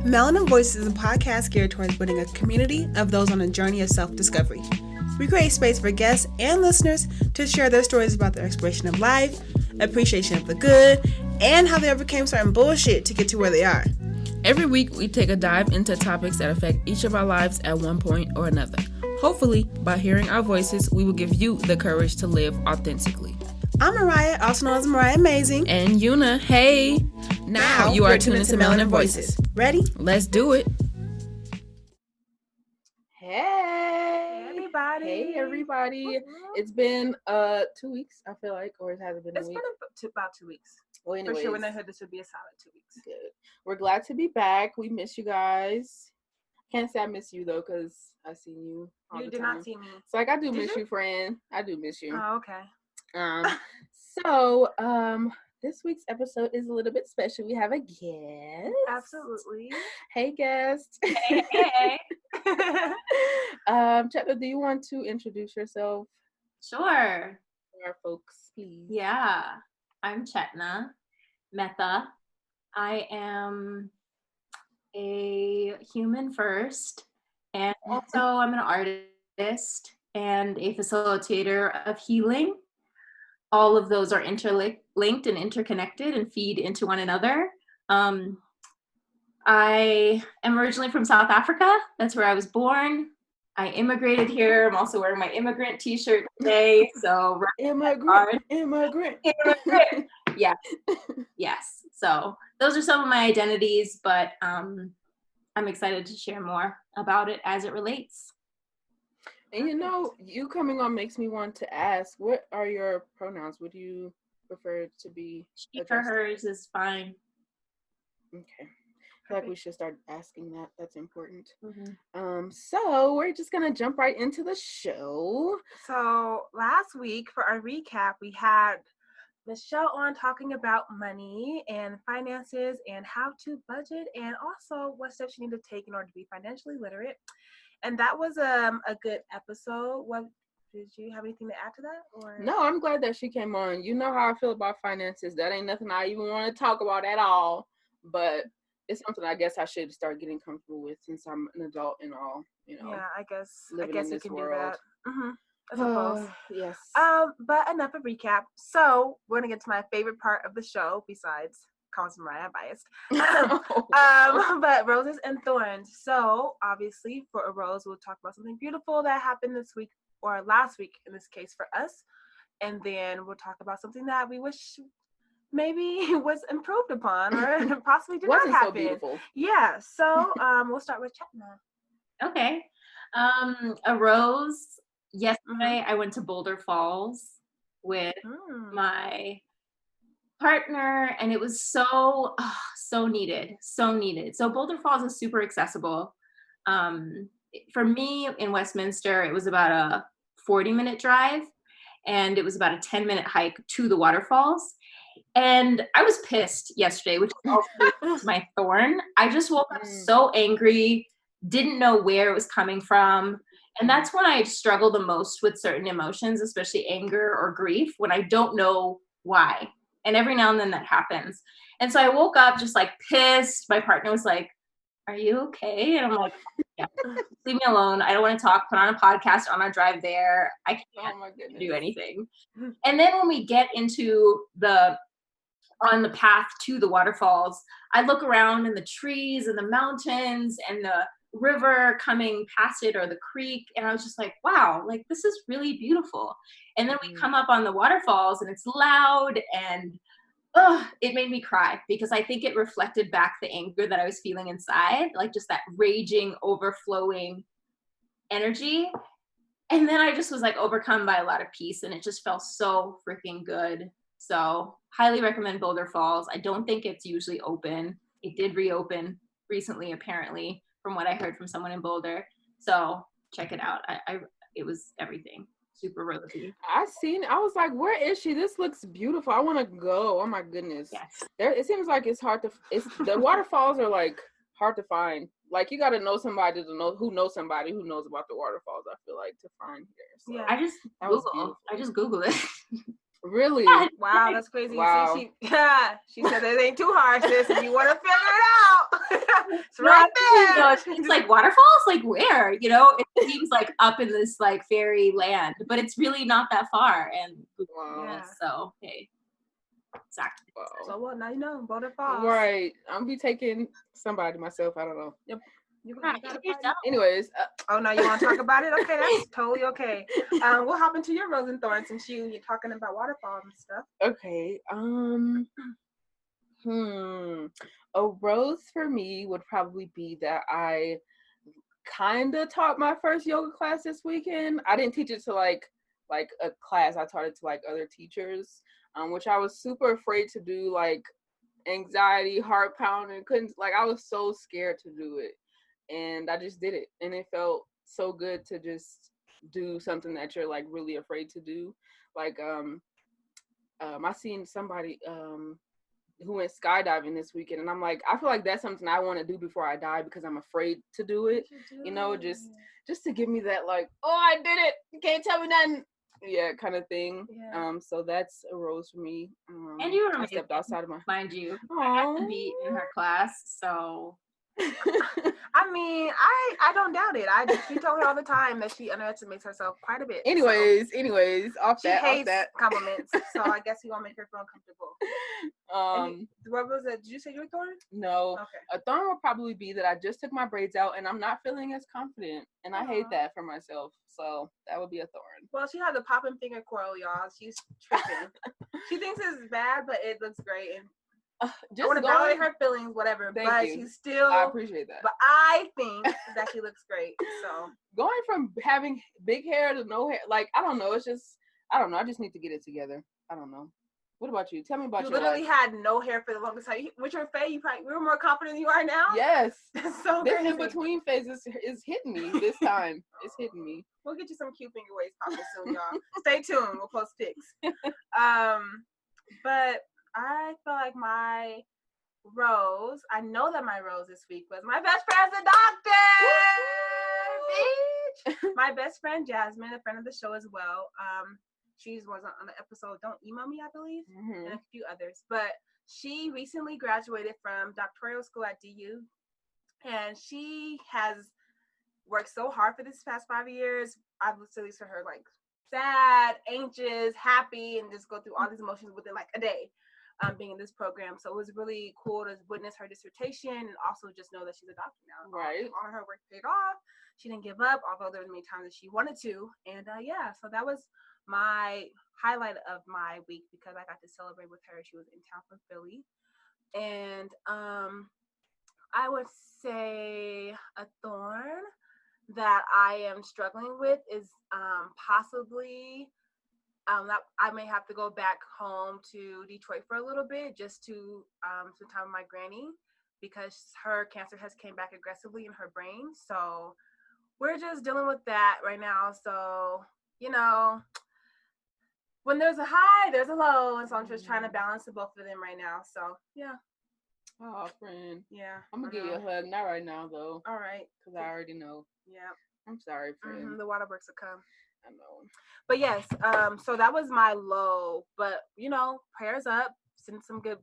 Melanin Voices is a podcast geared towards building a community of those on a journey of self-discovery. We create space for guests and listeners to share their stories about their exploration of life, appreciation of the good, and how they overcame certain bullshit to get to where they are. Every week, we take a dive into topics that affect each of our lives at one point or another. Hopefully, by hearing our voices, we will give you the courage to live authentically. I'm Mariah, also known as Mariah Amazing. And Yuna, hey! Now you are tuned into Melanin Voices. Ready? Let's do it. Hey everybody. Hey everybody. It's been 2 weeks, I feel like, or it hasn't been a week. It's been about 2 weeks. Well, anyways, for sure, when I heard this would be a solid 2 weeks. Good. We're glad to be back. We miss you guys. Can't say I miss you though, because I see you all You the did time. not see me. So like, I do miss you, friend. I do miss you. Oh, okay. So this week's episode is a little bit special. We have a guest. Absolutely. Hey, guest. Hey. Chetna, do you want to introduce yourself Sure. to our folks, please? Yeah. I'm Chetna Mehta. I am a human first, and also I'm an artist and a facilitator of healing. All of those are interlinked and interconnected and feed into one another. I am originally from South Africa. That's where I was born. I immigrated here. I'm also wearing my immigrant t-shirt today. So Immigrant. Yeah. Yes. So those are some of my identities, but I'm excited to share more about it as it relates. And you coming on makes me want to ask, what are your pronouns? Would you prefer to be She for hers is fine. Okay. I feel like we should start asking that. That's important. Mm-hmm. So we're just gonna jump right into the show. So last week for our recap, we had Michelle on talking about money and finances and how to budget and also what steps you need to take in order to be financially literate. And that was a good episode. What did you have anything to add to that? Or no, I'm glad that she came on. You know how I feel about finances. That ain't nothing I even want to talk about at all. But it's something I guess I should start getting comfortable with since I'm an adult and all. Yeah, I guess you can world. do that. Mm-hmm. I suppose. Yes. But enough of recap. So we're gonna get to my favorite part of the show, besides calling Mariah biased. But roses and thorns. So obviously, for a rose, we'll talk about something beautiful that happened this week or last week, in this case for us, and then we'll talk about something that we wish maybe was improved upon or possibly did not happen. So beautiful. Yeah. So we'll start with Chetna. Okay. A rose. Yesterday, I went to Boulder Falls with my partner, and it was so needed. So Boulder Falls is super accessible. For me in Westminster, it was about a 40-minute drive, and it was about a 10-minute hike to the waterfalls. And I was pissed yesterday, which is also my thorn. I just woke up so angry, didn't know where it was coming from. And that's when I struggle the most with certain emotions, especially anger or grief, when I don't know why. And every now and then that happens. And so I woke up just like pissed. My partner was like, "Are you okay?" And I'm like, "Yeah, leave me alone. I don't want to talk. Put on a podcast on our drive there. I can't do anything." And then when we get on the path to the waterfalls, I look around in the trees and the mountains and the river coming past it, or the creek, and I was just like, wow, like this is really beautiful. And then we come up on the waterfalls and it's loud, and it made me cry because I think it reflected back the anger that I was feeling inside, like just that raging, overflowing energy. And then I just was like overcome by a lot of peace, and it just felt so freaking good. So highly recommend Boulder Falls. I don't think it's usually open. It did reopen recently, apparently, from what I heard from someone in Boulder. So check it out. It was everything. Super rosy. I was like, where is she? This looks beautiful. I want to go. Oh my goodness. Yes. It seems like the waterfalls are like hard to find. Like you got to know somebody who knows somebody who knows about the waterfalls, I feel like, to find here. So yeah. I just Google it. Really? Wow, that's crazy. Wow. See, she said it ain't too hard, sis. If you want to figure it out, it's right there. It's like waterfalls, like where? You know, it seems like up in this like fairy land, but it's really not that far. And Wow. so hey, exactly. Wow. So well, now you know, Boulder Falls. Right. I'm be taking somebody myself. I don't know. Yep. Anyways. Oh no, you want to talk about it? Okay, that's totally okay. What happened to your rose and thorn since you're talking about waterfalls and stuff? Okay. A rose for me would probably be that I kind of taught my first yoga class this weekend. I didn't teach it to like a class. I taught it to like other teachers, which I was super afraid to do, like anxiety, heart pounding, I was so scared to do it. And I just did it. And it felt so good to just do something that you're like really afraid to do. Like, I seen somebody, who went skydiving this weekend, and I'm like, I feel like that's something I want to do before I die because I'm afraid to do it. You know, just to give me that like, oh, I did it. You can't tell me nothing. Yeah, kind of thing. Yeah. So that's a rose for me. And you were I stepped outside of mind you. I had to be in her class, so. I mean, I don't doubt it. She told me all the time that she underestimates herself quite a bit. Anyways, she hates compliments, so I guess you won't make her feel uncomfortable. What was it? Did you say you were thorn? No. Okay. A thorn would probably be that I just took my braids out and I'm not feeling as confident, and I hate that for myself. So that would be a thorn. Well, she has a popping finger coil, y'all. She's tripping. She thinks it's bad, but it looks great. And I want to validate her feelings, whatever. But she's still. I appreciate that. But I think that she looks great. So going from having big hair to no hair, like I don't know. It's just I don't know. I just need to get it together. I don't know. What about you? Tell me about you. You literally had no hair for the longest time. With your face, you were more confident than you are now. Yes. So this crazy. in between phase is hitting me this time. It's hitting me. We'll get you some cute finger waves popping soon, y'all. Stay tuned. We'll post pics. But I feel like my rose. I know that my rose this week was my best friend's a doctor. Bitch. My best friend Jasmine, a friend of the show as well. She was on the episode Don't Email Me, I believe, and a few others. But she recently graduated from doctoral school at DU, and she has worked so hard for this past 5 years. I've literally seen her like sad, anxious, happy, and just go through all these emotions within like a day. Being in this program, so it was really cool to witness her dissertation and also just know that she's a doctor now. Right, all her work paid off. She didn't give up, although there were many times that she wanted to. And so that was my highlight of my week because I got to celebrate with her. She was in town from Philly, and I would say a thorn that I am struggling with is possibly. That I may have to go back home to Detroit for a little bit just to spend time with my granny because her cancer has came back aggressively in her brain. So we're just dealing with that right now. So, you know, when there's a high, there's a low. And so I'm just trying to balance the both of them right now. So, yeah. Oh, friend. Yeah. I'm going to give you a hug. Not right now, though. All right. Because I already know. Yeah. I'm sorry, friend. The waterworks will come. I know. But yes, so that was my low. But, you know, prayers up, send some good,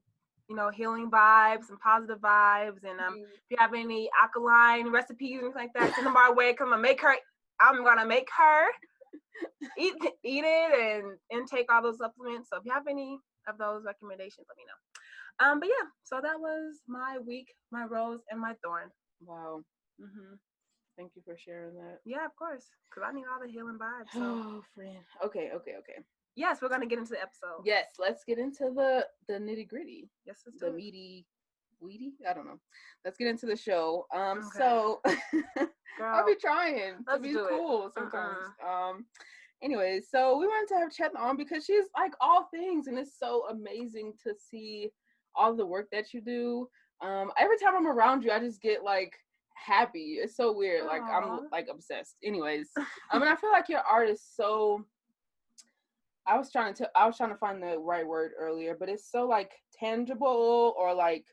you know, healing vibes and positive vibes. And if you have any alkaline recipes and things like that, send them our way. I'm gonna make her eat it and intake all those supplements. So if you have any of those recommendations, let me know. But yeah, so that was my week, my rose and my thorn. Wow. Thank you for sharing that. Yeah, of course. Because I need all the healing vibes. So. Oh, friend. Okay. Yes, we're going to get into the episode. Yes, let's get into the nitty gritty. Yes, let's do the meaty, weedy? I don't know. Let's get into the show. So I'll be trying to be cool sometimes. Anyways, so we wanted to have Chetna on because she's like all things, and it's so amazing to see all the work that you do. Every time I'm around you, I just get like happy. It's so weird. Aww. Like I'm like obsessed. Anyways, I mean, I feel like your art is so. I was trying to find the right word earlier, but it's so like tangible or like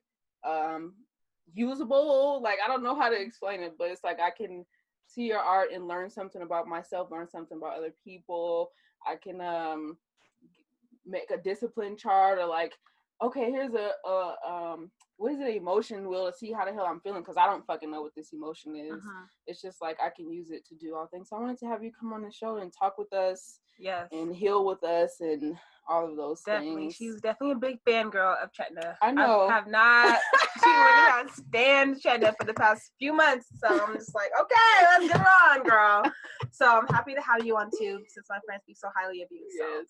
usable. Like I don't know how to explain it, but it's like I can see your art and learn something about myself, learn something about other people. I can make a discipline chart, or like, okay, here's a what is it, emotion wheel to see how the hell I'm feeling, because I don't fucking know what this emotion is. It's just like I can use it to do all things. So I wanted to have you come on the show and talk with us, and heal with us, and all of those things. She's definitely a big fangirl of Chetna. I know. I have not. She really has stand Chetna for the past few months, so I'm just like, okay, let's get it on, girl. So I'm happy to have you on too, since my friends speak so highly of you. So. Yes.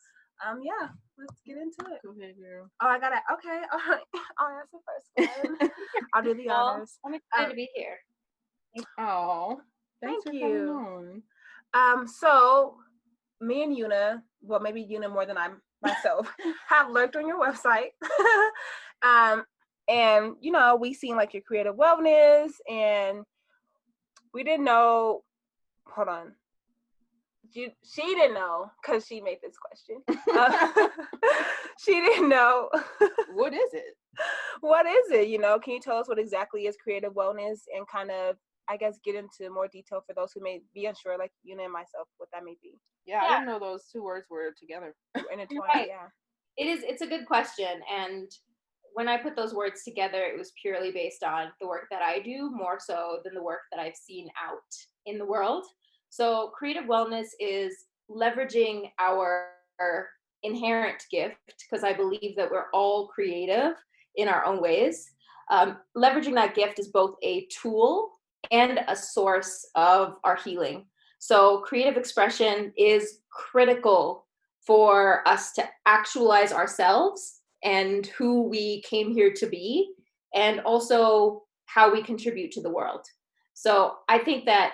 Yeah, let's get into it. Go ahead, girl. Oh, I got it. Okay, all right. I'll answer first one. I'll do the honors. I'm excited to be here. Oh, thanks thank for you. coming on. So me and Yuna, well, maybe Yuna more than I'm myself, have lurked on your website. And you know, we seen like your creative wellness, and we didn't know. Hold on. She didn't know, because she made this question. She didn't know. What is it? What is it? You know, can you tell us what exactly is creative wellness, and kind of, I guess, get into more detail for those who may be unsure, like Yuna and myself, what that may be. Yeah, I didn't know those two words were together. Intertwined, right. Yeah. It's a good question. And when I put those words together, it was purely based on the work that I do, more so than the work that I've seen out in the world. So creative wellness is leveraging our inherent gift, because I believe that we're all creative in our own ways. Leveraging that gift is both a tool and a source of our healing. So creative expression is critical for us to actualize ourselves and who we came here to be, and also how we contribute to the world. So I think that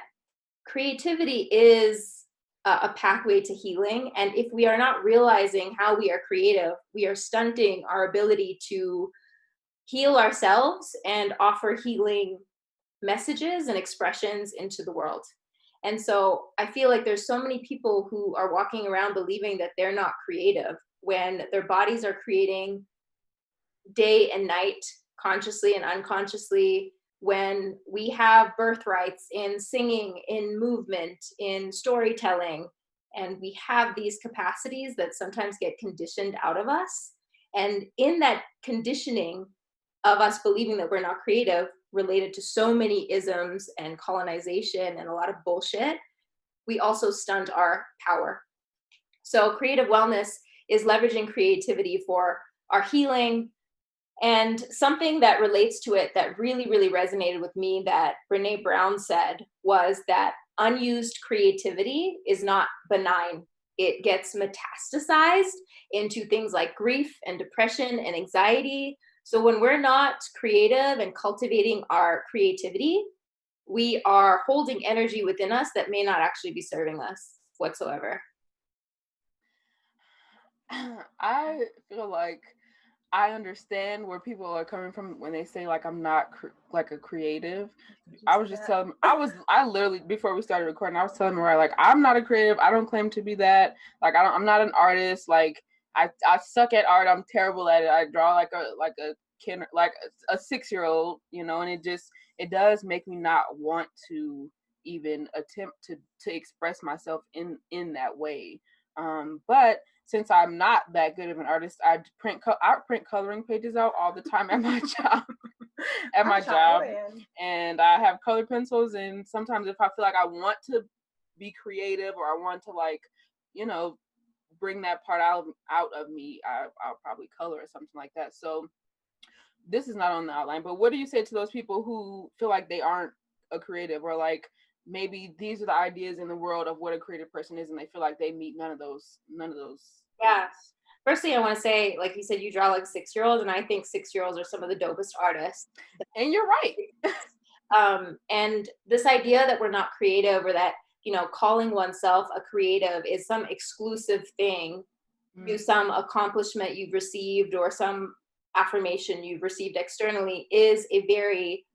creativity is a pathway to healing. And if we are not realizing how we are creative, we are stunting our ability to heal ourselves and offer healing messages and expressions into the world. And so I feel like there's so many people who are walking around believing that they're not creative, when their bodies are creating day and night, consciously and unconsciously, when we have birthrights in singing, in movement, in storytelling, and we have these capacities that sometimes get conditioned out of us. And in that conditioning of us believing that we're not creative, related to so many isms and colonization and a lot of bullshit, we also stunt our power. So creative wellness is leveraging creativity for our healing. And something that relates to it that really, really resonated with me that Brené Brown said was that unused creativity is not benign. It gets metastasized into things like grief and depression and anxiety. So when we're not creative and cultivating our creativity, we are holding energy within us that may not actually be serving us whatsoever. I feel like I understand where people are coming from when they say like I'm not like a creative. I was just telling, I literally, before we started recording, I was telling Mariah, like, I'm not a creative. I don't claim to be that. Like, I'm not an artist. Like, I suck at art. I'm terrible at it. I draw like a kid, like a 6-year-old, you know, and it does make me not want to even attempt to express myself in that way. But since I'm not that good of an artist, I print coloring pages out all the time at my job. And I have color pencils, and sometimes if I feel like I want to be creative, or I want to, like, you know, bring that part out of me, I'll probably color or something like that. So this is not on the outline, but what do you say to those people who feel like they aren't a creative, or like maybe these are the ideas in the world of what a creative person is, and they feel like they meet none of those. Yeah. Firstly, I want to say, like you said, you draw like 6-year-olds, and I think 6-year-olds are some of the dopest artists. And you're right. And this idea that we're not creative, or that, you know, calling oneself a creative is some exclusive thing to some accomplishment you've received or some affirmation you've received externally, is a very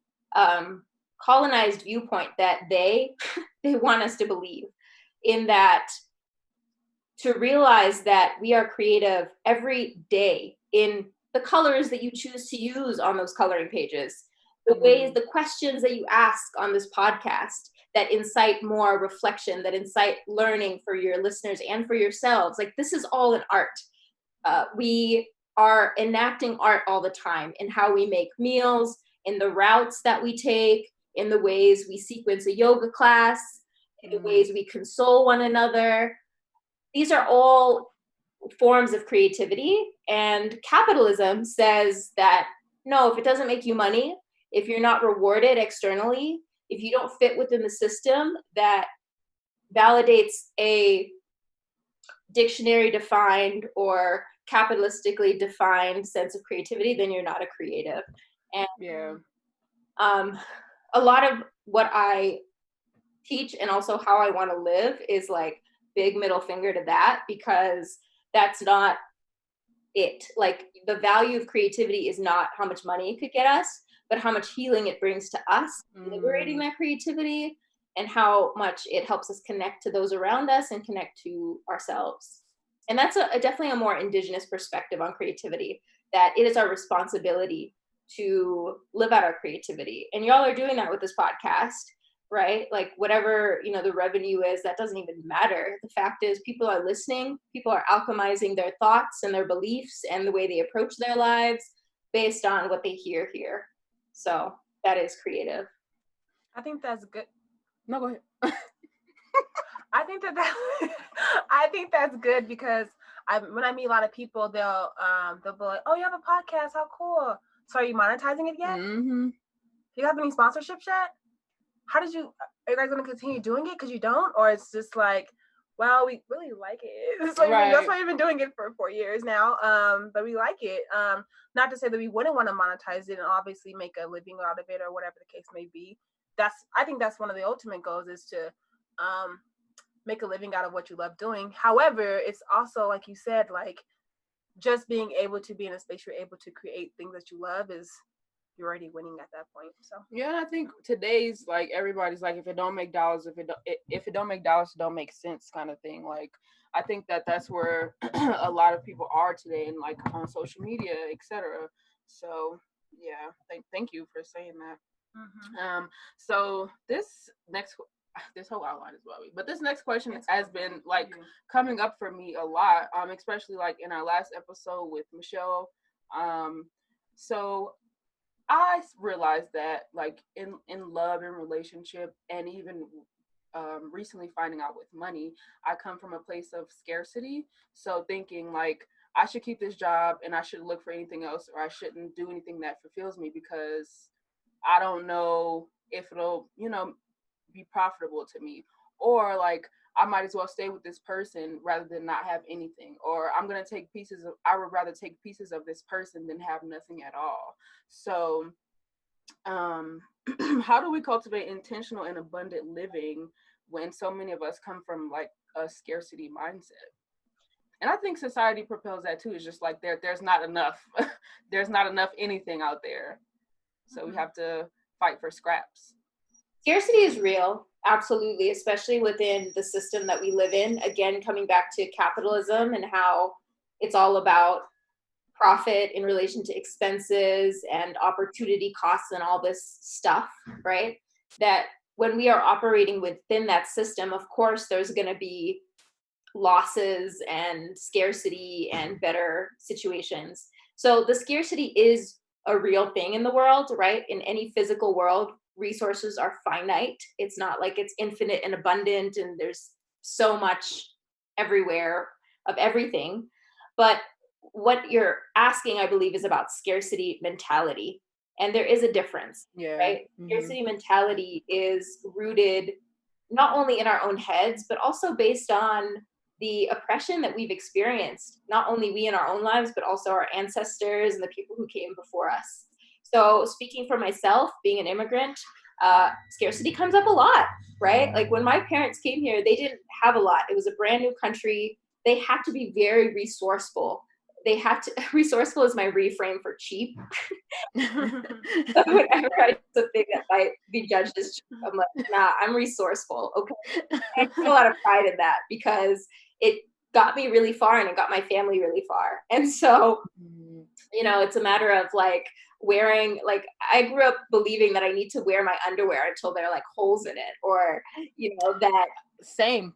colonized viewpoint that they want us to believe, in that to realize that we are creative every day in the colors that you choose to use on those coloring pages, the ways, the questions that you ask on this podcast that incite more reflection, that incite learning for your listeners and for yourselves. Like, this is all an art. We are enacting art all the time in how we make meals, in the routes that we take, in the ways we sequence a yoga class, in the ways we console one another. These are all forms of creativity. And capitalism says that, no, if it doesn't make you money, if you're not rewarded externally, if you don't fit within the system that validates a dictionary defined or capitalistically defined sense of creativity, then you're not a creative. And a lot of what I teach and also how I want to live is like big middle finger to that, because that's not it. Like, the value of creativity is not how much money it could get us, but how much healing it brings to us, liberating that creativity, and how much it helps us connect to those around us and connect to ourselves. And that's definitely a more indigenous perspective on creativity, that it is our responsibility to live out our creativity. And y'all are doing that with this podcast, right? Like, whatever, the revenue is, that doesn't even matter. The fact is, people are listening, people are alchemizing their thoughts and their beliefs and the way they approach their lives based on what they hear here. So that is creative. I think that's good. No, go ahead. I think that's good, because when I meet a lot of people, they'll be like, "Oh, you have a podcast? How cool! So are you monetizing it yet? Do you have any sponsorships yet? Are you guys going to continue doing it because you don't, or it's just like, well, we really like it. So that's why we've been doing it for 4 years now. But we like it. Not to say that we wouldn't want to monetize it and obviously make a living out of it or whatever the case may be. I think that's one of the ultimate goals, is to make a living out of what you love doing. However, it's also, like you said, like, just being able to be in a space you're able to create things that you love, you're already winning at that point. So yeah, I think today's, like, everybody's like, if it don't make dollars, if it don't make dollars, it don't make sense, kind of thing. Like, I think that's where a lot of people are today, and like on social media, etc. So yeah, thank you for saying that. So this whole outline is lovely, but this next question has been like coming up for me a lot, especially like in our last episode with Michelle. So I realized that, like, in love and relationship, and even recently finding out with money, I come from a place of scarcity. So thinking like, I should keep this job and I shouldn't look for anything else, or I shouldn't do anything that fulfills me, because I don't know if it'll, be profitable to me. Or like, I might as well stay with this person rather than not have anything. Or I would rather take pieces of this person than have nothing at all. So how do we cultivate intentional and abundant living when so many of us come from like a scarcity mindset? And I think society propels that too. It's just like there's not enough. There's not enough anything out there. So we have to fight for scraps. Scarcity is real, absolutely, especially within the system that we live in. Again, coming back to capitalism and how it's all about profit in relation to expenses and opportunity costs and all this stuff, right? That when we are operating within that system, of course, there's going to be losses and scarcity and better situations. So the scarcity is a real thing in the world, right? In any physical world, resources are finite. It's not like it's infinite and abundant and there's so much everywhere of everything. But what you're asking, I believe, is about scarcity mentality. And there is a difference, right? Scarcity mentality is rooted not only in our own heads, but also based on the oppression that we've experienced, not only we in our own lives, but also our ancestors and the people who came before us. So speaking for myself, being an immigrant, scarcity comes up a lot, right? Like when my parents came here, they didn't have a lot. It was a brand new country. They had to be very resourceful. Resourceful is my reframe for cheap. So whenever I do something that might be judged as cheap, I'm like, nah, I'm resourceful. Okay. I take a lot of pride in that because it got me really far and it got my family really far. And so, it's a matter of like wearing, like, I grew up believing that I need to wear my underwear until there are like holes in it, or, that. Same.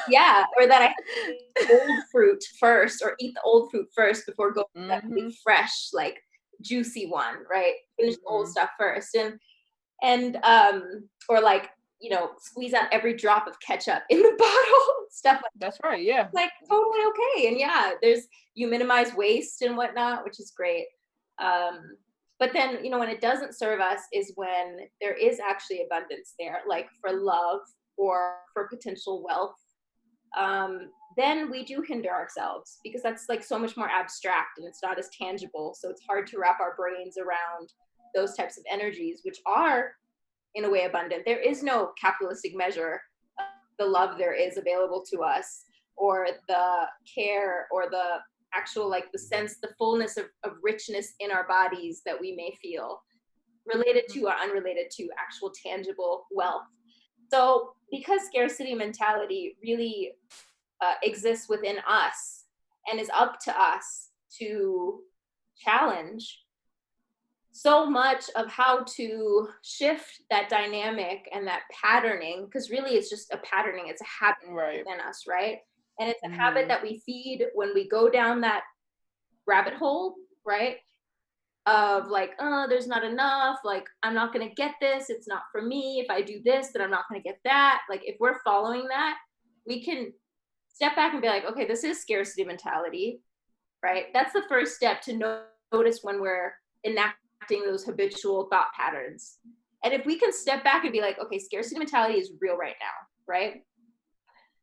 Yeah, or that I have to eat old fruit first, or eat the old fruit first before going to that really fresh, like juicy one, right? Finish the old stuff first, and or like, you know, squeeze out every drop of ketchup in the bottle, stuff like That's right. Yeah. like totally okay. And yeah, you minimize waste and whatnot, which is great. But then, you know, when it doesn't serve us is when there is actually abundance there, like for love or for potential wealth. Then we do hinder ourselves because that's like so much more abstract and it's not as tangible. So it's hard to wrap our brains around those types of energies, which are in a way abundant. There is no capitalistic measure of the love there is available to us, or the care, or the actual, like the sense, the fullness of richness in our bodies that we may feel, related to or unrelated to actual tangible wealth. So because scarcity mentality really exists within us and is up to us to challenge, so much of how to shift that dynamic and that patterning, because really it's just a patterning, it's a habit within us, right? And it's a habit that we feed when we go down that rabbit hole, right? Of like, oh, there's not enough, like I'm not going to get this, it's not for me, if I do this then I'm not going to get that. Like if we're following that, we can step back and be like, okay, this is scarcity mentality, right? That's the first step, to notice when we're enacting those habitual thought patterns. And if we can step back and be like, okay, scarcity mentality is real right now, right?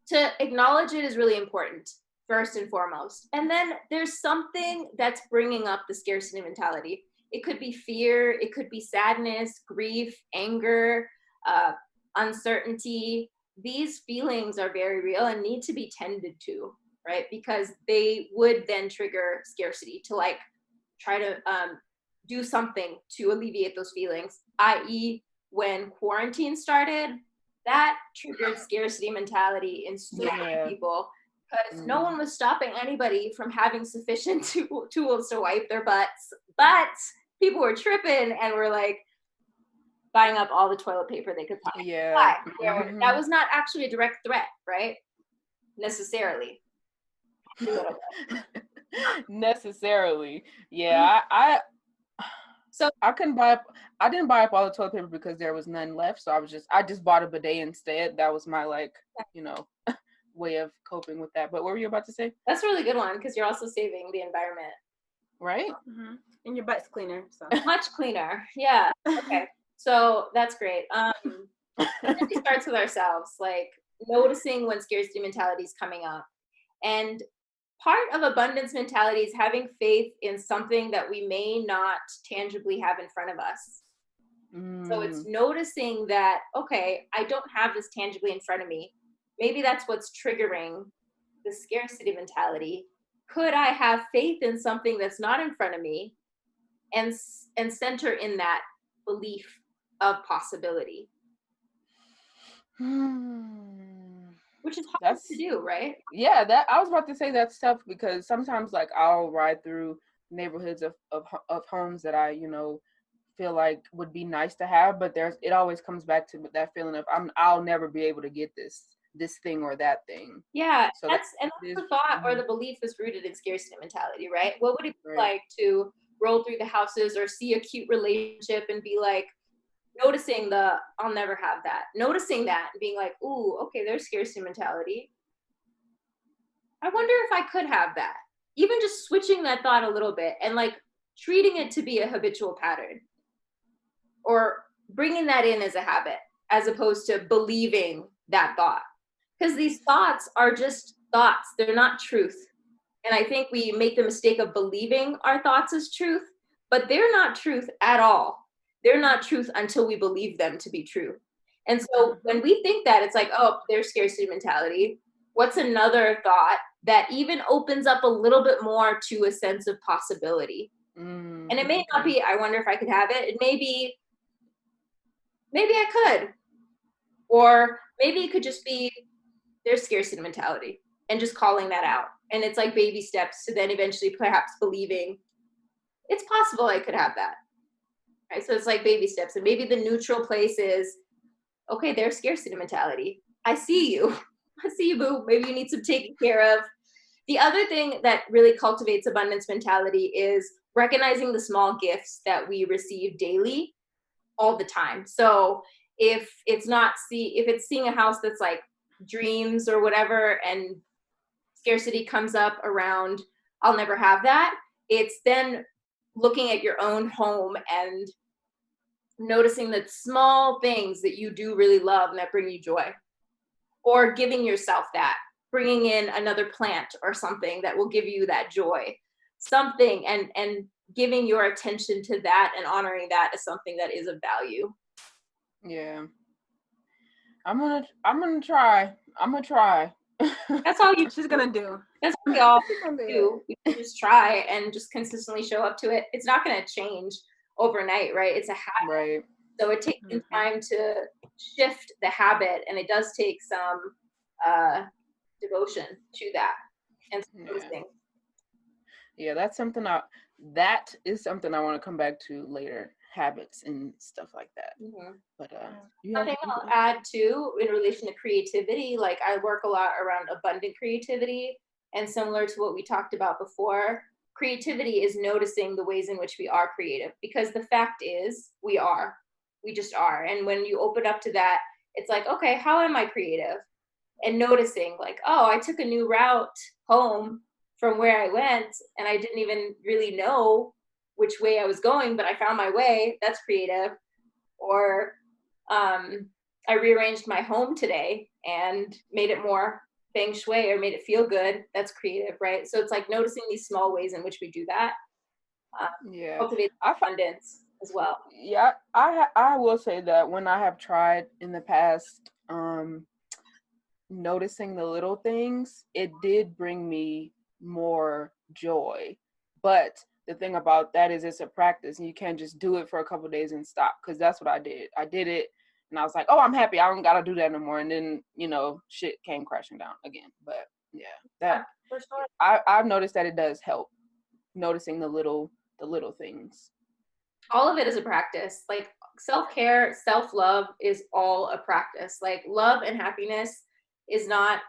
To acknowledge it is really important, first and foremost. And then there's something that's bringing up the scarcity mentality. It could be fear, it could be sadness, grief, anger, uncertainty. These feelings are very real and need to be tended to, right? Because they would then trigger scarcity to like try to do something to alleviate those feelings, i.e., when quarantine started, that triggered scarcity mentality in so many people, because no one was stopping anybody from having sufficient tools to wipe their butts, but people were tripping and were like buying up all the toilet paper they could buy. Yeah. That was not actually a direct threat, right? Necessarily. Necessarily. Yeah. I didn't buy up all the toilet paper because there was none left. So I just bought a bidet instead. That was my like, you know, way of coping with that. But what were you about to say? That's a really good one, because you're also saving the environment. Right? Mm-hmm. And your butt's cleaner. So. Much cleaner. Yeah. Okay. So that's great. It starts with ourselves, like noticing when scarcity mentality is coming up. And part of abundance mentality is having faith in something that we may not tangibly have in front of us. So it's noticing that, okay, I don't have this tangibly in front of me. Maybe that's what's triggering the scarcity mentality. Could I have faith in something that's not in front of me, and center in that belief of possibility? Which is hard to do, right? Yeah, that I was about to say that's tough, because sometimes like I'll ride through neighborhoods of homes that I, you know, feel like would be nice to have, but it always comes back to that feeling of I'll never be able to get this thing or that thing. Yeah, so that's the thought or the belief that's rooted in scarcity mentality, right? What would it be like to roll through the houses or see a cute relationship and be like, noticing the I'll never have that, noticing that and being like, ooh, okay, there's scarcity mentality. I wonder if I could have that. Even just switching that thought a little bit and like treating it to be a habitual pattern, or bringing that in as a habit as opposed to believing that thought. Because these thoughts are just thoughts, they're not truth. And I think we make the mistake of believing our thoughts as truth, but they're not truth at all. They're not truth until we believe them to be true. And so when we think that, it's like, oh, there's scarcity mentality. What's another thought that even opens up a little bit more to a sense of possibility? And it may not be, I wonder if I could have it. It may be, maybe I could. Or maybe it could just be, there's scarcity mentality, and just calling that out. And it's like baby steps to then eventually perhaps believing it's possible I could have that. Right? So it's like baby steps. And maybe the neutral place is, okay, there's scarcity mentality. I see you. see you, boo. Maybe you need some taking care of. The other thing that really cultivates abundance mentality is recognizing the small gifts that we receive daily all the time. So if it's seeing a house that's like dreams or whatever, and scarcity comes up around, I'll never have that. It's then looking at your own home and noticing the small things that you do really love and that bring you joy, or giving yourself that, bringing in another plant or something that will give you that joy, something, and giving your attention to that and honoring that as something that is of value. Yeah. I'm gonna try. That's all she's gonna do. That's what we all do. We can just try and just consistently show up to it. It's not gonna change overnight, right? It's a habit. Right. So it takes some time to shift the habit, and it does take some devotion to that and something. Yeah, that is something I want to come back to later. Habits and stuff like that. But something I'll add too in relation to creativity, like I work a lot around abundant creativity, and similar to what we talked about before, creativity is noticing the ways in which we are creative, because the fact is we just are. And when you open up to that, it's like, okay, how am I creative? And noticing like, oh, I took a new route home from where I went and I didn't even really know which way I was going, but I found my way. That's creative. Or I rearranged my home today and made it more feng shui or made it feel good. That's creative, right? So it's like noticing these small ways in which we do that. Cultivate abundance as well. Yeah, I will say that when I have tried in the past noticing the little things, it did bring me more joy. But the thing about that is it's a practice, and you can't just do it for a couple of days and stop, because that's what I did. I did it and I was like, oh, I'm happy, I don't gotta do that no more. And then, shit came crashing down again. But yeah, for sure. I've noticed that it does help, noticing the little things. All of it is a practice. Like self-care, self-love is all a practice. Like love and happiness is not,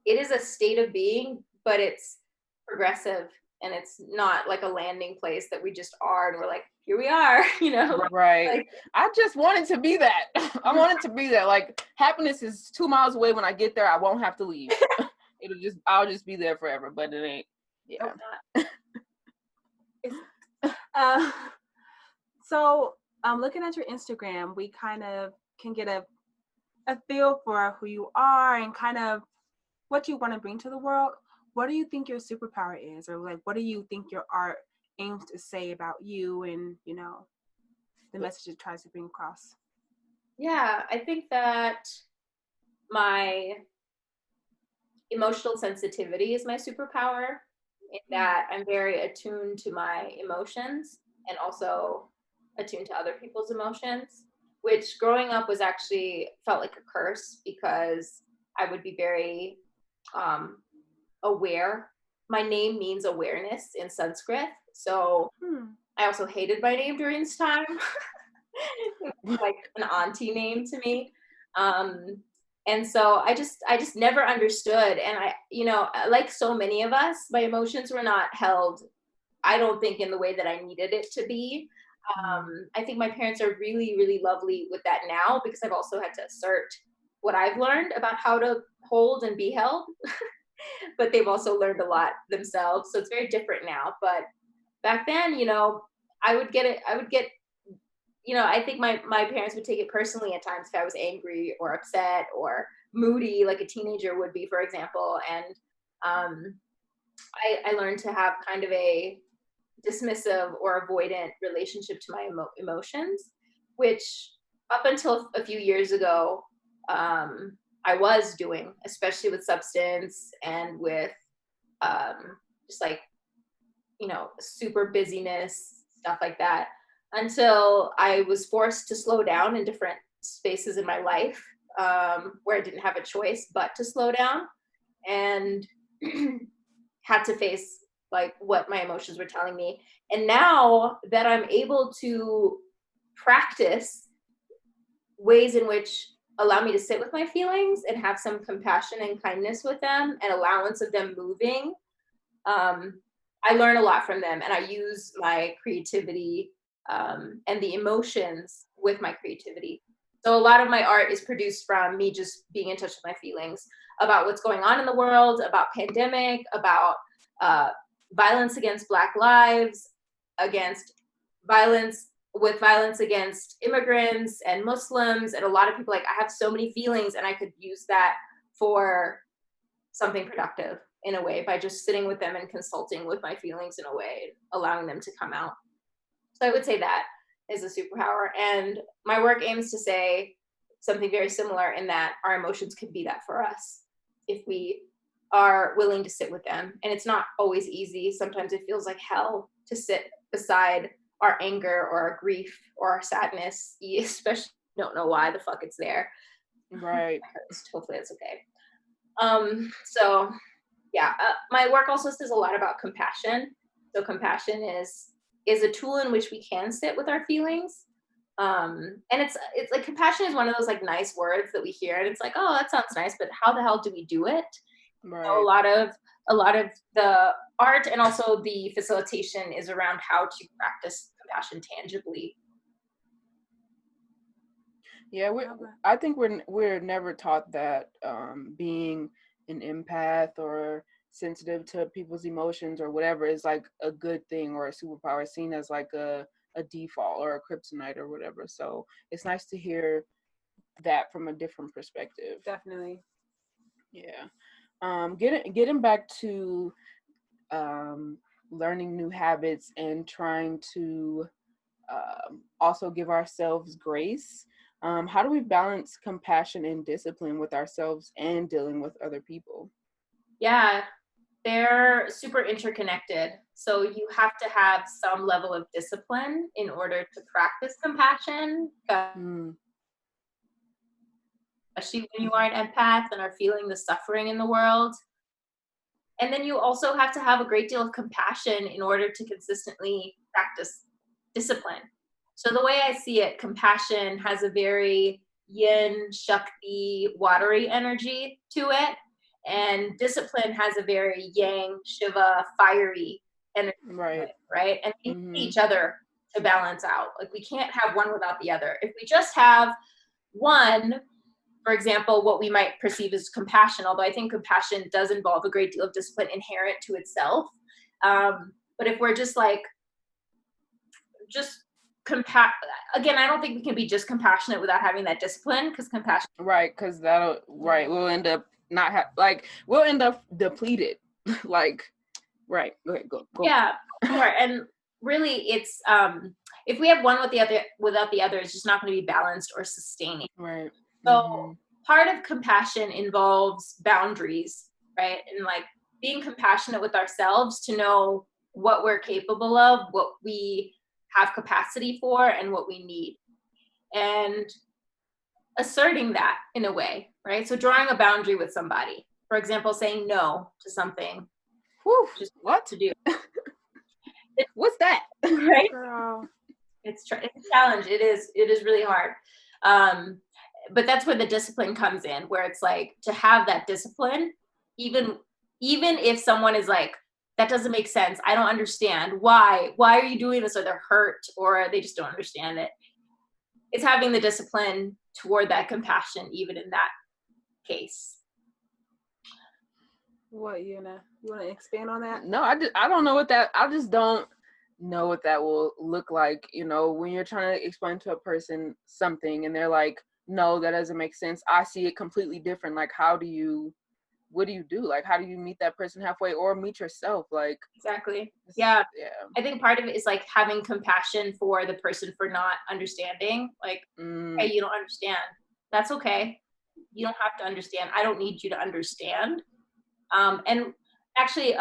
it is a state of being, but it's progressive, and it's not like a landing place that we just are and we're like, here we are, Right. Like, I just wanted to be that. I wanted to be that. Like, happiness is 2 miles away. When I get there, I won't have to leave. I'll just be there forever. But it ain't. Yeah. So looking at your Instagram, we kind of can get a feel for who you are and kind of what you want to bring to the world. What do you think your superpower is, or like what do you think your art aims to say about you and the message it tries to bring across? Yeah, I think that my emotional sensitivity is my superpower, in that I'm very attuned to my emotions and also attuned to other people's emotions, which growing up was actually felt like a curse, because I would be very aware. My name means awareness in Sanskrit. So I also hated my name during this time. It was like an auntie name to me. And so I just never understood. And like so many of us, my emotions were not held, I don't think, in the way that I needed it to be. I think my parents are really, really lovely with that now, because I've also had to assert what I've learned about how to hold and be held. But they've also learned a lot themselves. So it's very different now. But back then, I would get, I think my parents would take it personally at times if I was angry or upset or moody, like a teenager would be, for example. And I learned to have kind of a dismissive or avoidant relationship to my emotions, which up until a few years ago, I was doing, especially with substance and with just like, super busyness, stuff like that, until I was forced to slow down in different spaces in my life, where I didn't have a choice but to slow down, and had to face like what my emotions were telling me. And now that I'm able to practice ways in which allow me to sit with my feelings and have some compassion and kindness with them and allowance of them moving, I learn a lot from them, and I use my creativity and the emotions with my creativity. So a lot of my art is produced from me just being in touch with my feelings about what's going on in the world, about pandemic, about violence against Black lives, against violence against immigrants and Muslims, and a lot of people. Like, I have so many feelings, and I could use that for something productive in a way by just sitting with them and consulting with my feelings in a way, allowing them to come out. So I would say that is a superpower. And my work aims to say something very similar, in that our emotions could be that for us if we are willing to sit with them. And it's not always easy. Sometimes it feels like hell to sit beside our anger or our grief or our sadness, especially don't know why the fuck it's there. Right. Hopefully it's okay. So yeah, my work also says a lot about compassion. So compassion is a tool in which we can sit with our feelings. And it's like, compassion is one of those like nice words that we hear, and it's like, oh, that sounds nice, but how the hell do we do it? Right. So a lot of the art and also the facilitation is around how to practice compassion tangibly. Yeah, I think we're never taught that being an empath or sensitive to people's emotions or whatever is like a good thing or a superpower, seen as like a default or a kryptonite or whatever. So it's nice to hear that from a different perspective. Definitely. Yeah. Getting back to learning new habits and trying to also give ourselves grace. How do we balance compassion and discipline with ourselves and dealing with other people? Yeah, they're super interconnected. So you have to have some level of discipline in order to practice compassion, especially when you are an empath and are feeling the suffering in the world. And then you also have to have a great deal of compassion in order to consistently practice discipline. So the way I see it, compassion has a very yin, shakti, watery energy to it. And discipline has a very yang, Shiva, fiery energy. Right. And we need each other to balance out. Like, we can't have one without the other. If we just have one, for example, what we might perceive as compassion, although I think compassion does involve a great deal of discipline inherent to itself. But if we're just again, I don't think we can be just compassionate without having that discipline, because compassion. Right, because we'll end up we'll end up depleted. Like, right, go ahead, go. Yeah, right. And really, it's if we have one without the other, it's just not going to be balanced or sustaining. Right. So part of compassion involves boundaries, right? And like being compassionate with ourselves to know what we're capable of, what we have capacity for, and what we need. And asserting that in a way, right? So drawing a boundary with somebody, for example, saying no to something. Whew, just what to do? What's that? Right? Girl. It's a challenge. It is really hard. But that's where the discipline comes in, where it's like, to have that discipline, even if someone is like, that doesn't make sense, I don't understand, why are you doing this, or they're hurt, or they just don't understand it. It's having the discipline toward that compassion, even in that case. What, you want to expand on that? No, I don't know I just don't know what that will look like, when you're trying to explain to a person something and they're like, no, that doesn't make sense, I see it completely different. Like, what do you do? Like, how do you meet that person halfway, or meet yourself? Like, exactly. Yeah. I think part of it is like having compassion for the person for not understanding. Like, hey, you don't understand, that's okay, you don't have to understand, I don't need you to understand. And actually,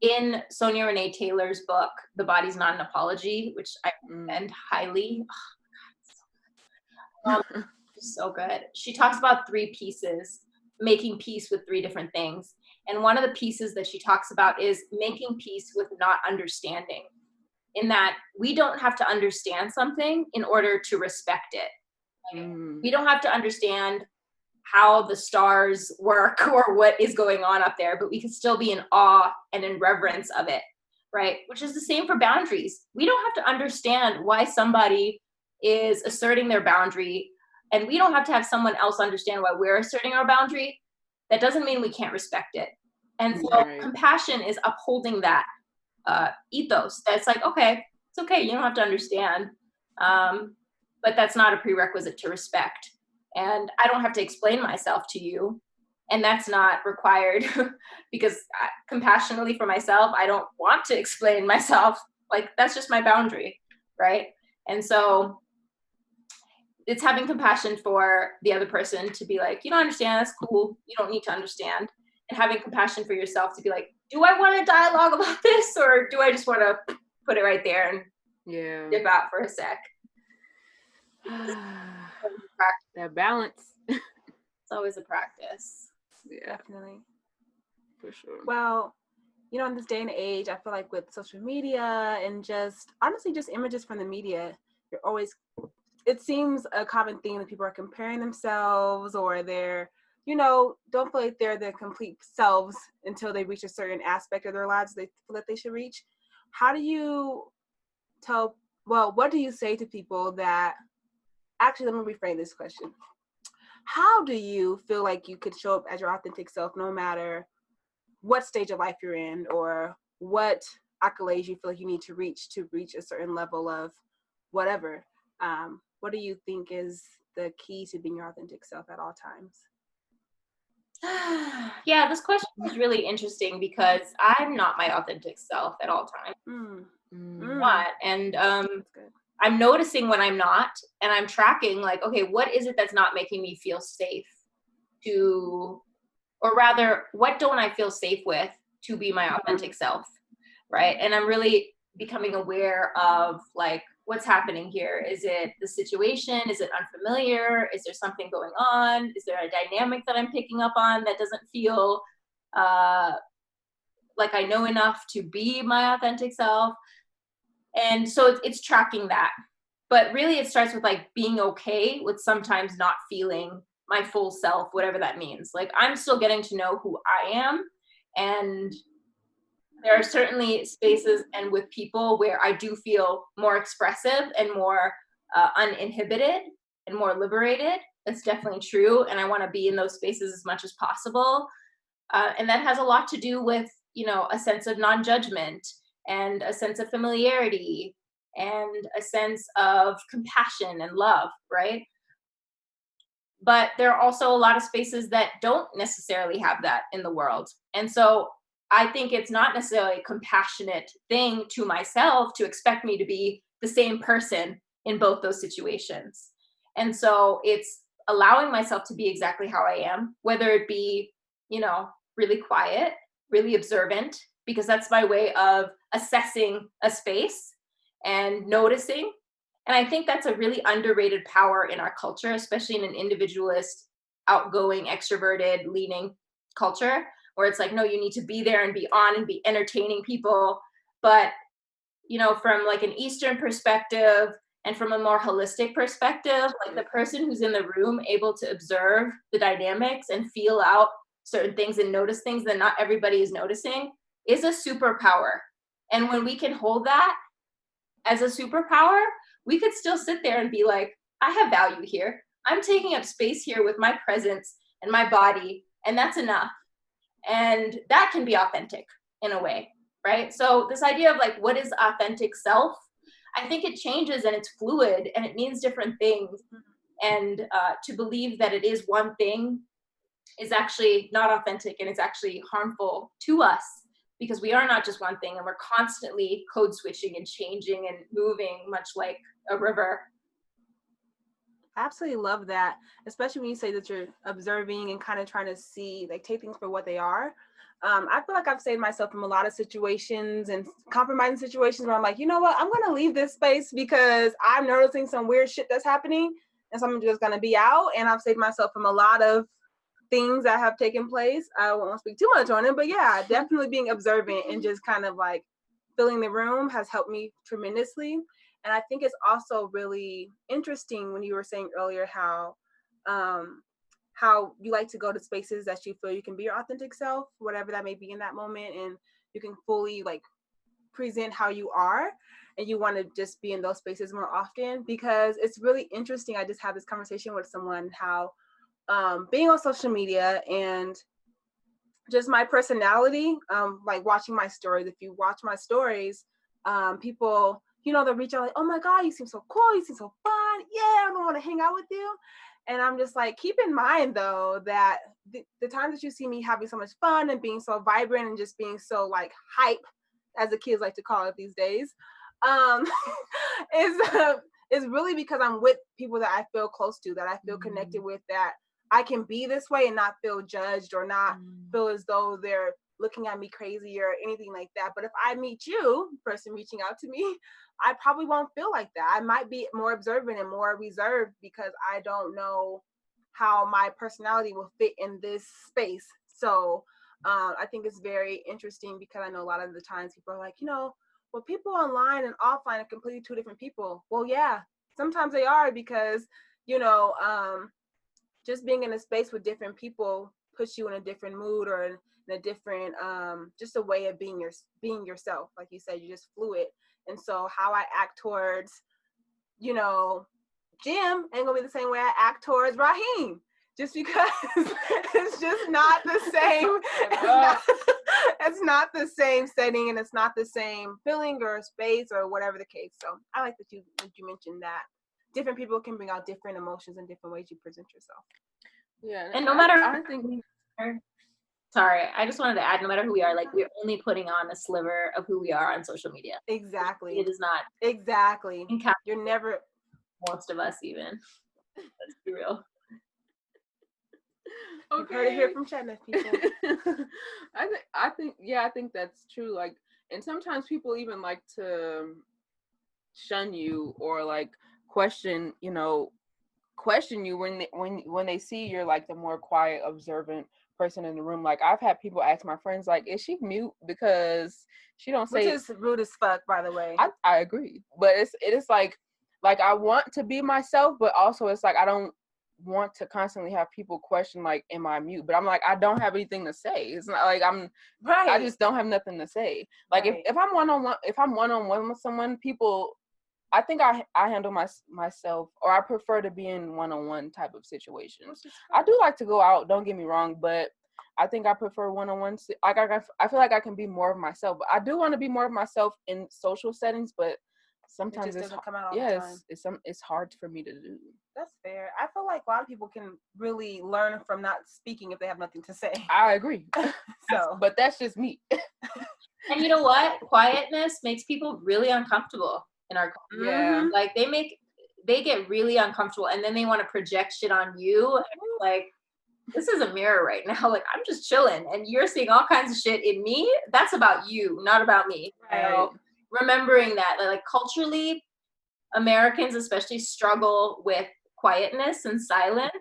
in Sonia Renee Taylor's book, The Body's Not an Apology, which I recommend highly. So good. She talks about 3 pieces, making peace with 3 different things. And one of the pieces that she talks about is making peace with not understanding, in that we don't have to understand something in order to respect it. We don't have to understand how the stars work or what is going on up there, but we can still be in awe and in reverence of it, right? Which is the same for boundaries. We don't have to understand why somebody is asserting their boundary, and we don't have to have someone else understand why we're asserting our boundary. That doesn't mean we can't respect it. And so compassion is upholding that ethos. That's like, okay, it's okay. You don't have to understand. But that's not a prerequisite to respect. And I don't have to explain myself to you. And that's not required because compassionately for myself, I don't want to explain myself. Like, that's just my boundary, right? And so it's having compassion for the other person to be like, you don't understand, that's cool. You don't need to understand. And having compassion for yourself to be like, do I want a dialogue about this, or do I just want to put it right there and dip out for a sec? That balance. It's always a practice. Yeah, definitely. For sure. Well, you know, in this day and age, I feel like with social media and just honestly just images from the media, you're always, it seems a common theme that people are comparing themselves, or they're, you know, don't feel like they're their complete selves until they reach a certain aspect of their lives they feel that they should reach. How do you what do you say to people that, actually, let me reframe this question. How do you feel like you could show up as your authentic self no matter what stage of life you're in, or what accolades you feel like you need to reach a certain level of whatever? What do you think is the key to being your authentic self at all times? Yeah, this question is really interesting because I'm not my authentic self at all times. Not. And I'm noticing when I'm not, and I'm tracking like, okay, what is it that's not making me feel safe to, or rather, what don't I feel safe with to be my authentic self, right? And I'm really becoming aware of like, what's happening here? Is it the situation? Is it unfamiliar? Is there something going on? Is there a dynamic that I'm picking up on that doesn't feel like I know enough to be my authentic self? And so it's tracking that. But really it starts with like being okay with sometimes not feeling my full self, whatever that means. Like, I'm still getting to know who I am. And there are certainly spaces and with people where I do feel more expressive and more uninhibited and more liberated. That's definitely true. And I want to be in those spaces as much as possible. And that has a lot to do with, you know, a sense of non-judgment and a sense of familiarity and a sense of compassion and love, right? But there are also a lot of spaces that don't necessarily have that in the world. And so I think it's not necessarily a compassionate thing to myself to expect me to be the same person in both those situations. And so it's allowing myself to be exactly how I am, whether it be, you know, really quiet, really observant, because that's my way of assessing a space and noticing. And I think that's a really underrated power in our culture, especially in an individualist, outgoing, extroverted, leaning culture, where it's like, no, you need to be there and be on and be entertaining people. But, you know, from like an Eastern perspective and from a more holistic perspective, like the person who's in the room able to observe the dynamics and feel out certain things and notice things that not everybody is noticing is a superpower. And when we can hold that as a superpower, we could still sit there and be like, I have value here. I'm taking up space here with my presence and my body, and that's enough. And that can be authentic in a way, right? So this idea of like, what is authentic self? I think it changes and it's fluid and it means different things. And to believe that it is one thing is actually not authentic, and it's actually harmful to us, because we are not just one thing and we're constantly code switching and changing and moving, much like a river. I absolutely love that, especially when you say that you're observing and kind of trying to see, like, take things for what they are. I feel like I've saved myself from a lot of situations and compromising situations where I'm like, you know what, I'm going to leave this space because I'm noticing some weird shit that's happening, and so I'm just going to be out. And I've saved myself from a lot of things that have taken place. I won't speak too much on it, but yeah, definitely being observant and just kind of like filling the room has helped me tremendously. And I think it's also really interesting when you were saying earlier how you like to go to spaces that you feel you can be your authentic self, whatever that may be in that moment, and you can fully like present how you are, and you want to just be in those spaces more often, because it's really interesting. I just had this conversation with someone how being on social media and just my personality, like watching my stories, if you watch my stories, people, they'll reach out like, oh my God, you seem so cool, you seem so fun, yeah, I don't want to hang out with you. And I'm just like, keep in mind though that the times that you see me having so much fun and being so vibrant and just being so like hype, as the kids like to call it these days, is really because I'm with people that I feel close to, that I feel connected with, that I can be this way and not feel judged or not feel as though they're looking at me crazy or anything like that. But if I meet you, person reaching out to me, I probably won't feel like that. I might be more observant and more reserved because I don't know how my personality will fit in this space. So I think it's very interesting because I know a lot of the times people are like, well, people online and offline are completely two different people. Well, yeah, sometimes they are, because, just being in a space with different people puts you in a different mood or in a different, just a way of being yourself. Like you said, you're just fluid. And so how I act towards, Jim ain't gonna be the same way I act towards Raheem, just because it's just not the same. It's not the same setting, and it's not the same feeling or space or whatever the case. So I like that you mentioned that different people can bring out different emotions and different ways you present yourself. Yeah, and no matter, I think. Sorry, I just wanted to add, no matter who we are, like, we're only putting on a sliver of who we are on social media. Exactly. It is not. Exactly. You're never. Most of us, even. Let's be real. Okay. You've heard it here from Chetna, people. I think that's true. Like, and sometimes people even like to shun you or like question you when they see you're like the more quiet, observant person in the room. Like, I've had people ask my friends, like, is she mute because she don't say, which is rude as fuck, by the way. I agree, but it is like I want to be myself, but also it's like I don't want to constantly have people question, like, am I mute? But I'm like, I don't have anything to say. It's not like I'm right. I just don't have nothing to say. Like, right. if I'm one-on-one with someone, people, I think I handle myself, or I prefer to be in one-on-one type of situations. I do like to go out, don't get me wrong, but I think I prefer one-on-one. Like, I feel like I can be more of myself. But I do want to be more of myself in social settings, but sometimes it doesn't come out all the time. It's hard for me to do. That's fair. I feel like a lot of people can really learn from not speaking if they have nothing to say. I agree. But that's just me. And you know what? Quietness makes people really uncomfortable in our culture. Yeah. Like, they get really uncomfortable, and then they want to project shit on you. Like, this is a mirror right now. Like, I'm just chilling, and you're seeing all kinds of shit in me. That's about you, not about me. Right. So, remembering that, like, culturally, Americans especially struggle with quietness and silence.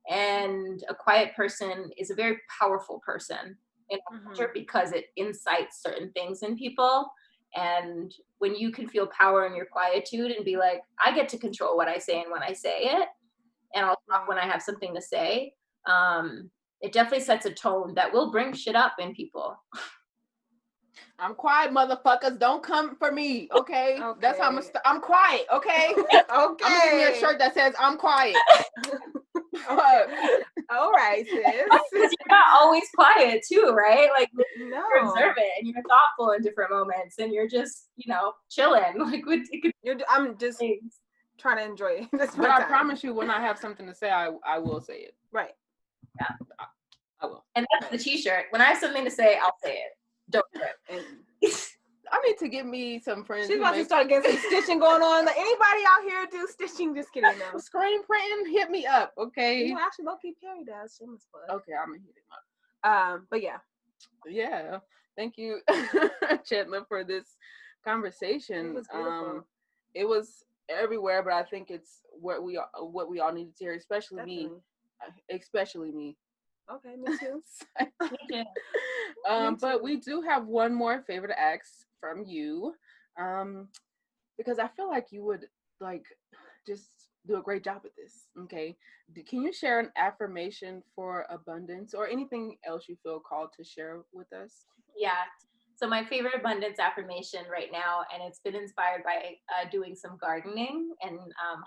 And a quiet person is a very powerful person in our culture because it incites certain things in people. And when you can feel power in your quietude and be like, I get to control what I say and when I say it, and I'll talk when I have something to say, it definitely sets a tone that will bring shit up in people. I'm quiet, motherfuckers. Don't come for me, okay? That's how I'm quiet, okay? Okay. I'm gonna give me a shirt that says I'm quiet. All right, sis. Because you're not always quiet too, right? Like, you're observant and you're thoughtful in different moments, and you're just, chilling. Like, I'm just trying to enjoy it. But I promise you, when I have something to say, I will say it. Right. Yeah. I will. And that's the t-shirt. When I have something to say, I'll say it. Don't trip. I need to give me some friends. She's about to start getting some stitching going on. Like, anybody out here do stitching? Just kidding. No. Screen printing, hit me up, okay? Actually, low-key Perry does. Okay, I'm gonna hit him up. But yeah. Yeah. Thank you, Chetna, for this conversation. It was beautiful. It was everywhere, but I think it's what we all needed to hear, especially me. Especially me. Okay, me too. Me too. But we do have one more favor to ask from you. because I feel like you would like just do a great job at this. Okay. Can you share an affirmation for abundance or anything else you feel called to share with us? Yeah. So my favorite abundance affirmation right now, and it's been inspired by doing some gardening and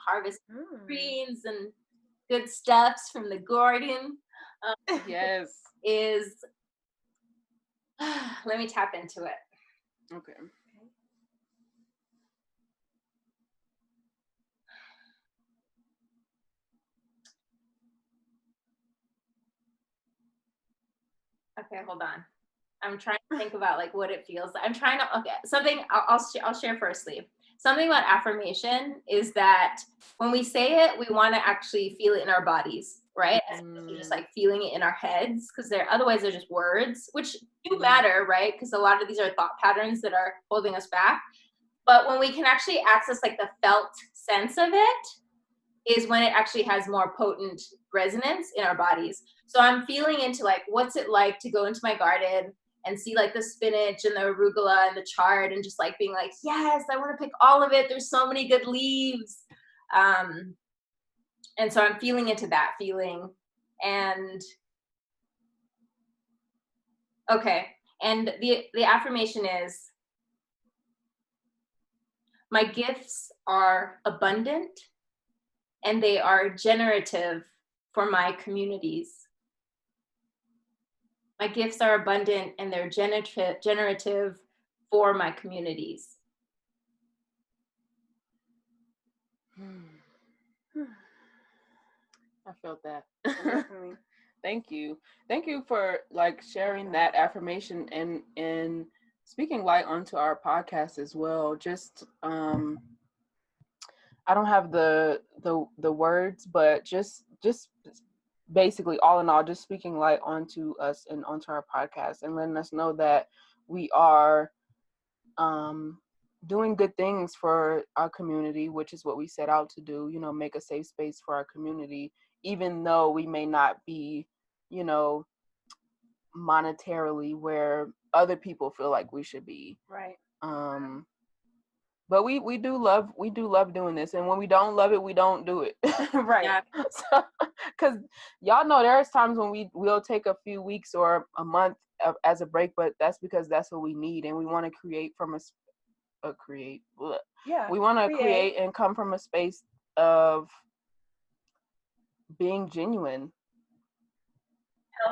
harvesting greens and good stuffs from the garden. Yes. Is let me tap into it. Okay. Okay, hold on. I'm trying to think about like what it feels like. I'm trying to, okay, something I'll share firstly. Something about affirmation is that when we say it, we want to actually feel it in our bodies, right? As opposed to just like feeling it in our heads, because otherwise they're just words, which do matter, right? Because a lot of these are thought patterns that are holding us back. But when we can actually access like the felt sense of it, is when it actually has more potent resonance in our bodies. So I'm feeling into like, what's it like to go into my garden and see like the spinach and the arugula and the chard and just like being like, yes, I want to pick all of it. There's so many good leaves. And so I'm feeling into that feeling. And okay. And the affirmation is, my gifts are abundant and they are generative for my communities. My gifts are abundant and they're generative for my communities. I felt that. Thank you. Thank you for like sharing that affirmation and speaking light onto our podcast as well. Just I don't have the words, but just basically all in all, just speaking light onto us and onto our podcast and letting us know that we are doing good things for our community, which is what we set out to do, make a safe space for our community, even though we may not be, monetarily where other people feel like we should be. Right. But we do love doing this, and when we don't love it, we don't do it. Right. Yeah. So, because y'all know there's times when we'll take a few weeks or a month as a break, but that's because that's what we need, and we want to create from we want to create and come from a space of being genuine.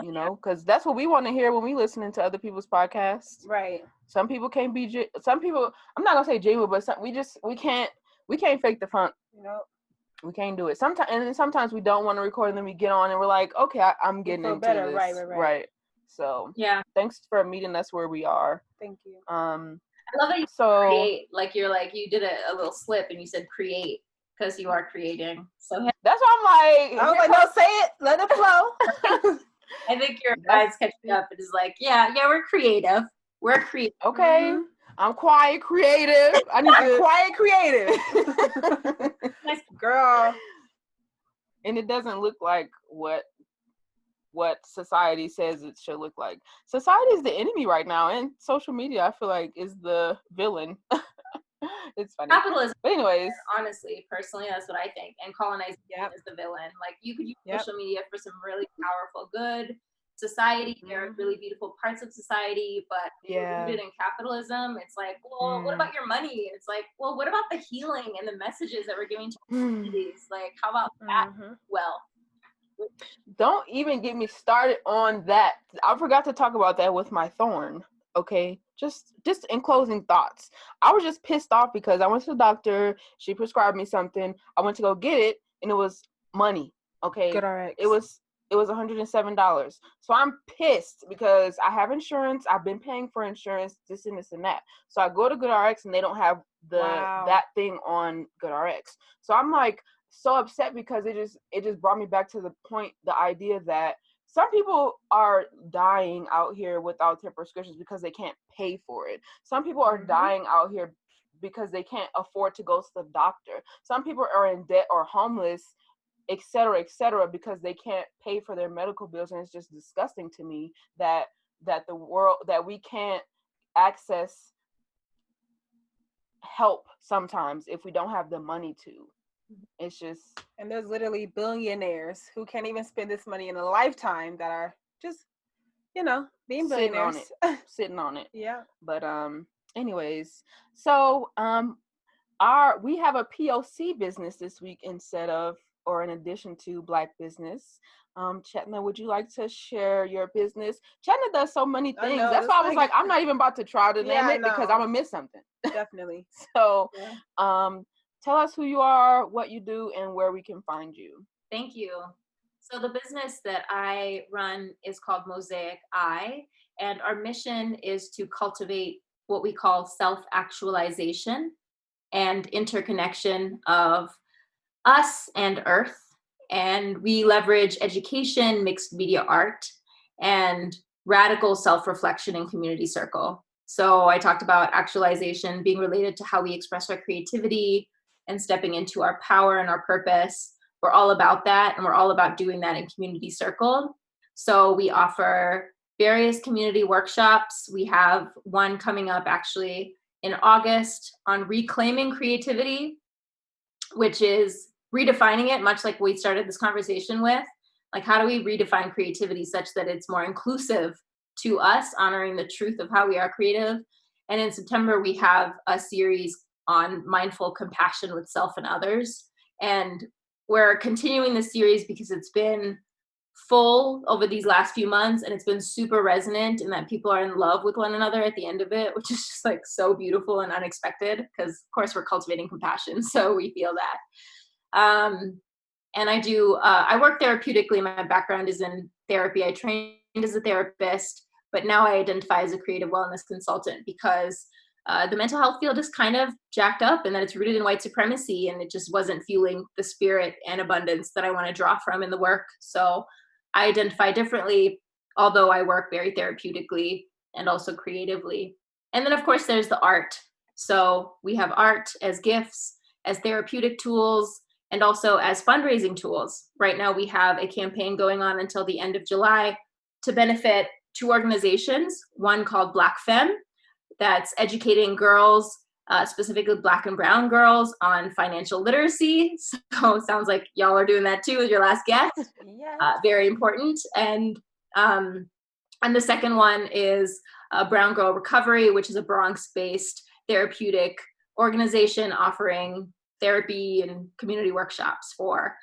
Because that's what we want to hear when we listening to other people's podcasts. Right. Some people can't be. Some people, I'm not gonna say genuine, but we can't fake the funk. We can't do it. Sometimes we don't want to record, and then we get on, and we're like, okay, I'm getting into better. this. Right. So yeah. Thanks for meeting us where we are. Thank you. I love that you create. Like you did a little slip, and you said create because you are creating. So that's why I was like, no, say it, let it flow. I think your guys catching up. It is like, yeah, we're creative. We're creative. Okay. Mm-hmm. I'm quiet creative. I need to quiet creative. Girl. And it doesn't look like what society says it should look like. Society is the enemy right now, and social media, I feel like, is the villain. It's funny. Capitalism. But anyways. Honestly, personally, that's what I think. And colonization is the villain. Like, you could use social media for some really powerful good. Society, there are really beautiful parts of society, but rooted in capitalism, it's like, well, what about your money? It's like, well, what about the healing and the messages that we're giving to communities? Like, how about that? Well, don't even get me started on that. I forgot to talk about that with my thorn. Okay, just in closing thoughts, I was just pissed off because I went to the doctor. She prescribed me something. I went to go get it, and it was money. Okay, GoodRx. It was $107. So I'm pissed because I have insurance. I've been paying for insurance, this and this and that. So I go to GoodRx, and they don't have that thing on GoodRx. So I'm like so upset because it just brought me back to the point, the idea that some people are dying out here without their prescriptions because they can't pay for it. Some people are dying out here because they can't afford to go to the doctor. Some people are in debt or homeless, et cetera, because they can't pay for their medical bills. And it's just disgusting to me that the world, that we can't access help sometimes if we don't have the money to. It's just, and there's literally billionaires who can't even spend this money in a lifetime that are just, being billionaires. Sitting on it. Yeah. But anyways, so we have a POC business this week in addition to Black business. Chetna, would you like to share your business? Chetna does so many things. That's why I was like, I'm not even about to try to name it because I'm gonna miss something. Definitely. So, tell us who you are, what you do, and where we can find you. Thank you. So the business that I run is called Mosaic Eye, and our mission is to cultivate what we call self-actualization and interconnection of us and Earth. And we leverage education, mixed media art, and radical self-reflection and community circle. So I talked about actualization being related to how we express our creativity and stepping into our power and our purpose. We're all about that, and we're all about doing that in community circle. So we offer various community workshops. We have one coming up actually in August on reclaiming creativity, which is redefining it, much like we started this conversation with. Like, how do we redefine creativity such that it's more inclusive to us, honoring the truth of how we are creative? And in September, we have a series on mindful compassion with self and others. And we're continuing the series because it's been full over these last few months, and it's been super resonant in that people are in love with one another at the end of it, which is just like so beautiful and unexpected, because of course we're cultivating compassion, so we feel that. And I work therapeutically. My background is in therapy. I trained as a therapist, but now I identify as a creative wellness consultant because the mental health field is kind of jacked up, and that it's rooted in white supremacy, and it just wasn't fueling the spirit and abundance that I want to draw from in the work. So I identify differently, although I work very therapeutically and also creatively. And then of course there's the art. So we have art as gifts, as therapeutic tools, and also as fundraising tools. Right now we have a campaign going on until the end of July to benefit two organizations, one called Black Femme, that's educating girls, specifically Black and Brown girls, on financial literacy. So it sounds like y'all are doing that too as your last guest. Yes. Very important. And the second one is Brown Girl Recovery, which is a Bronx-based therapeutic organization offering therapy and community workshops for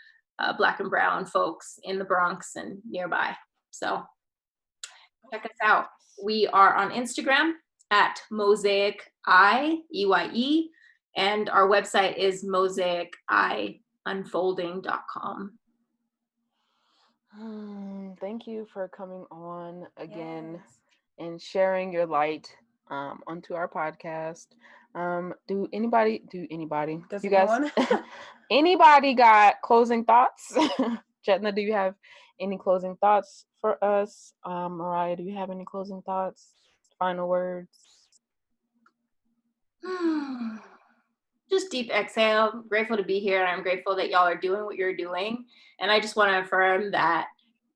Black and Brown folks in the Bronx and nearby. So check us out. We are on Instagram at Mosaic Eye, EYE, and our website is mosaiceyeunfolding.com. Thank you for coming on again and sharing your light onto our podcast. Do anybody? You guys, anybody got closing thoughts? Chetna, do you have any closing thoughts for us? Mariah, do you have any closing thoughts? Final words? Just deep exhale. I'm grateful to be here, and I'm grateful that y'all are doing what you're doing. And I just want to affirm that,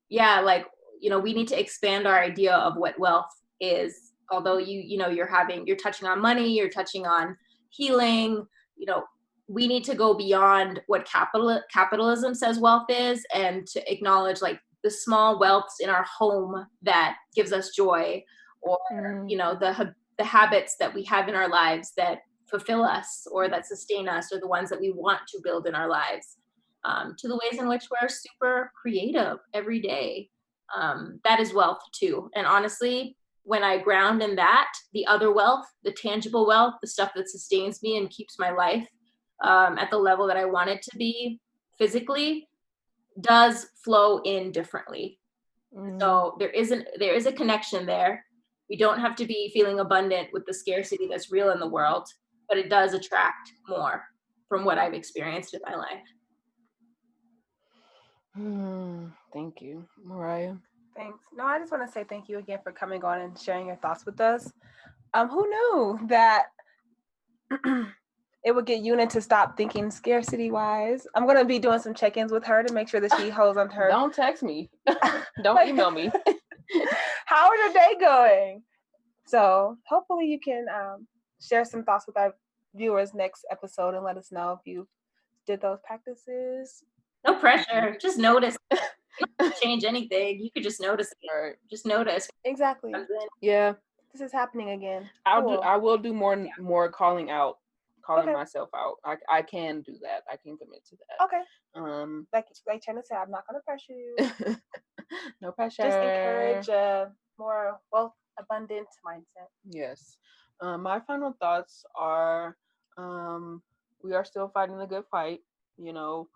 we need to expand our idea of what wealth is. Although you're touching on money, you're touching on healing, we need to go beyond what capitalism says wealth is, and to acknowledge like the small wealths in our home that gives us joy, or the habits that we have in our lives that fulfill us or that sustain us, or the ones that we want to build in our lives, to the ways in which we're super creative every day. That is wealth too. And honestly, when I ground in that, the other wealth, the tangible wealth, the stuff that sustains me and keeps my life at the level that I want it to be physically, does flow in differently. So there is a connection there. We don't have to be feeling abundant with the scarcity that's real in the world, but it does attract more from what I've experienced in my life. Thank you, Mariah. Thanks. No, I just want to say thank you again for coming on and sharing your thoughts with us. Who knew that it would get Una to stop thinking scarcity-wise? I'm going to be doing some check-ins with her to make sure that she holds on to her. Don't text me. Don't email me. How are your day going? So hopefully you can share some thoughts with our viewers next episode and let us know if you did those practices. No pressure. Just notice. You don't change anything. You could just notice it. Right. Just notice. Exactly. Yeah. This is happening again. I will do more calling myself out. I can do that. I can commit to that. Okay. Like Chetna said, I'm not gonna pressure you. No pressure. Just encourage a more abundant mindset. Yes. My final thoughts are we are still fighting the good fight. You know,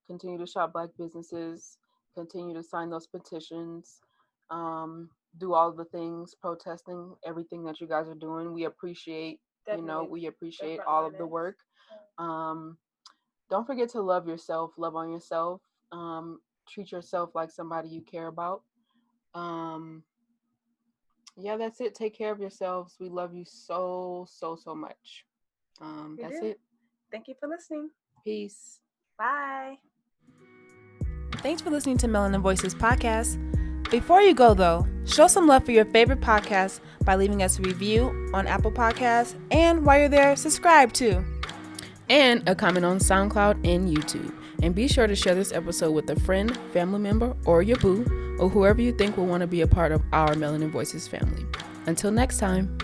continue to shop Black businesses, continue to sign those petitions, do all the things, protesting everything that you guys are doing. We appreciate, we appreciate all of the work. Don't forget to love yourself, love on yourself, treat yourself like somebody you care about. Yeah, that's it. Take care of yourselves. We love you so, so, so much. That's it. Thank you for listening. Peace. Bye. Thanks for listening to Melanin Voices podcast. Before you go, though, show some love for your favorite podcast by leaving us a review on Apple Podcasts, and while you're there, subscribe too. And a comment on SoundCloud and YouTube. And be sure to share this episode with a friend, family member, or your boo, or whoever you think will want to be a part of our Melanin Voices family. Until next time.